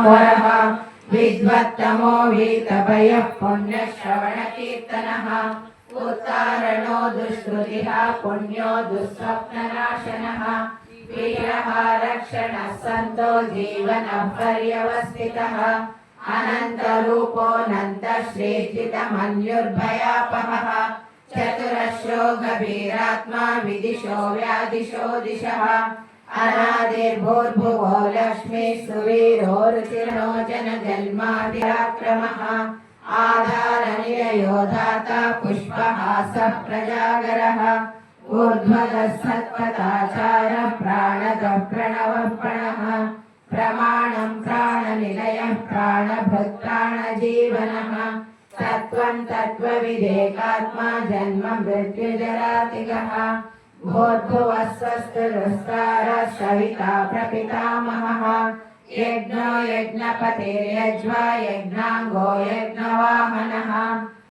वरः विद्वत्तमो वीतभयः पुण्यश्रवणकीर्तनः उत्तारणो दुष्कृतिः पुण्यो दुःस्वप्ननाशनः वीरः रक्षणः सन्तो जीवनः पर्यवस्थितः अनन्तरूपोऽनन्तश्रीर्जितमन्युर्भयापहः चतुरश्रो गभीरात्मा विदिशो व्यादिशो दिशः अनादिर्भूर्भुवो लक्ष्मी सुवीरो रुचिरो जनजन्मादिराक्रमः आधारनिलयो दाता पुष्पहासः प्रजागरः ऊर्ध्वगः सत्पथाचारः प्राणगः प्रणवः प्रणः प्रमाणं प्राणनिलयः प्राणभृत् प्राणजीवनः सत्त्वं तत्त्वविदेकात्मा जन्म मृत्युजरातिगः भूर्भुवः स्वस्तिरुस्तारः सविता प्रपितामहः यज्ञो यज्ञपतिर्यज्वा यज्ञाङ्गो यज्ञवाहनः